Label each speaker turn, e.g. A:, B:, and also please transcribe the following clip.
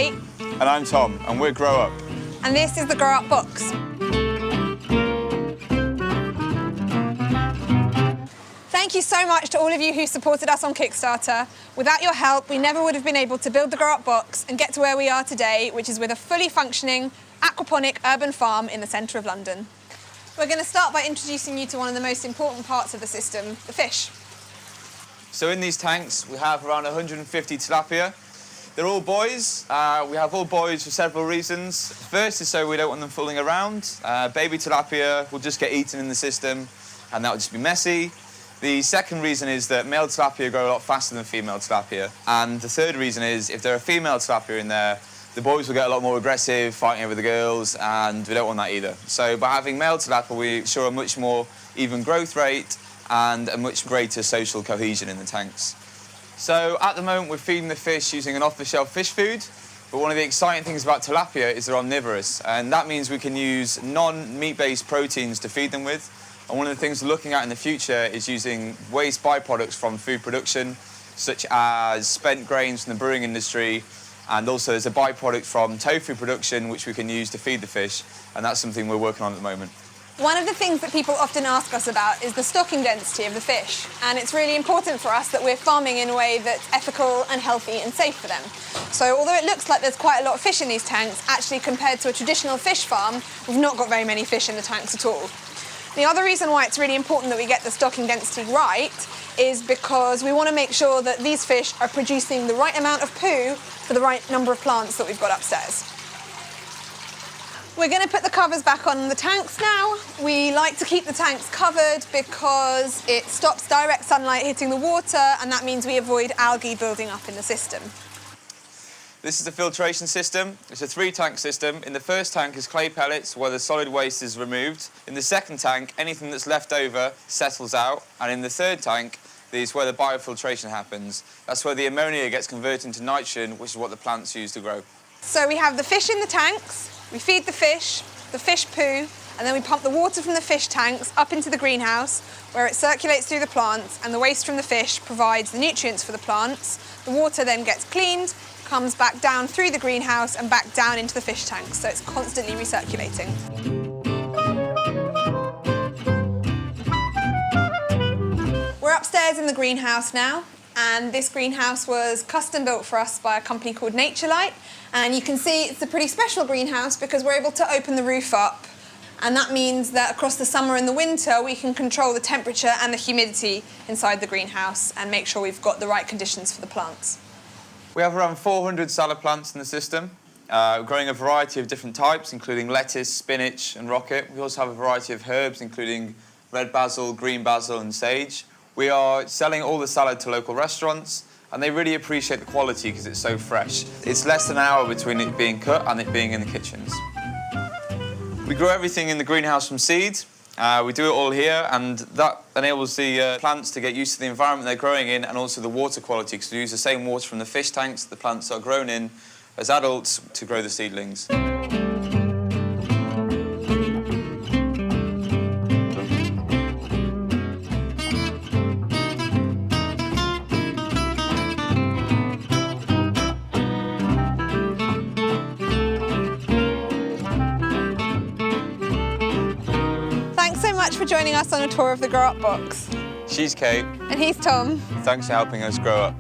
A: Kate.
B: And I'm Tom, and we're GrowUp.
A: And this is the GrowUp box. Thank you so much to all of you who supported us on Kickstarter. Without your help, we never would have been able to build the GrowUp box and get to where we are today, which is with a fully functioning aquaponic urban farm in the centre of London. We're going to start by introducing you to one of the most important parts of the system, the fish.
B: So in these tanks, we have around 150 tilapia. They're all boys. We have all boys for several reasons. First is so we don't want them fooling around. Baby tilapia will just get eaten in the system, and that would just be messy. The second reason is that male tilapia grow a lot faster than female tilapia. And the third reason is if there are female tilapia in there, the boys will get a lot more aggressive, fighting over the girls, and we don't want that either. So by having male tilapia, we ensure a much more even growth rate and a much greater social cohesion in the tanks. So at the moment, we're feeding the fish using an off-the-shelf fish food. But one of the exciting things about tilapia is they're omnivorous, and that means we can use non-meat-based proteins to feed them with. And one of the things we're looking at in the future is using waste byproducts from food production, such as spent grains from the brewing industry, and also there's a byproduct from tofu production, which we can use to feed the fish, and that's something we're working on at the moment.
A: One of the things that people often ask us about is the stocking density of the fish, and it's really important for us that we're farming in a way that's ethical and healthy and safe for them. So although it looks like there's quite a lot of fish in these tanks, actually compared to a traditional fish farm, we've not got very many fish in the tanks at all. The other reason why it's really important that we get the stocking density right is because we want to make sure that these fish are producing the right amount of poo for the right number of plants that we've got upstairs. We're going to put the covers back on the tanks now. We like to keep the tanks covered because it stops direct sunlight hitting the water, and that means we avoid algae building up in the system.
B: This is the filtration system. It's a 3-tank system. In the first tank is clay pellets where the solid waste is removed. In the second tank, anything that's left over settles out. And in the third tank is where the biofiltration happens. That's where the ammonia gets converted into nitrogen, which is what the plants use to grow.
A: So we have the fish in the tanks, we feed the fish poo, and then we pump the water from the fish tanks up into the greenhouse where it circulates through the plants, and the waste from the fish provides the nutrients for the plants. The water then gets cleaned, comes back down through the greenhouse and back down into the fish tanks, so it's constantly recirculating. We're upstairs in the greenhouse now, and this greenhouse was custom built for us by a company called Naturelight, and you can see it's a pretty special greenhouse because we're able to open the roof up, and that means that across the summer and the winter we can control the temperature and the humidity inside the greenhouse and make sure we've got the right conditions for the plants.
B: We have around 400 salad plants in the system, growing a variety of different types, including lettuce, spinach and rocket. We also have a variety of herbs, including red basil, green basil and sage. We are selling all the salad to local restaurants, and they really appreciate the quality because it's so fresh. It's less than an hour between it being cut and it being in the kitchens. We grow everything in the greenhouse from seed. We do it all here, and that enables the plants to get used to the environment they're growing in and also the water quality, because we use the same water from the fish tanks the plants are grown in as adults to grow the seedlings.
A: Thanks so much for joining us on a tour of the GrowUp box.
B: She's Kate.
A: And he's Tom.
B: Thanks for helping us grow up.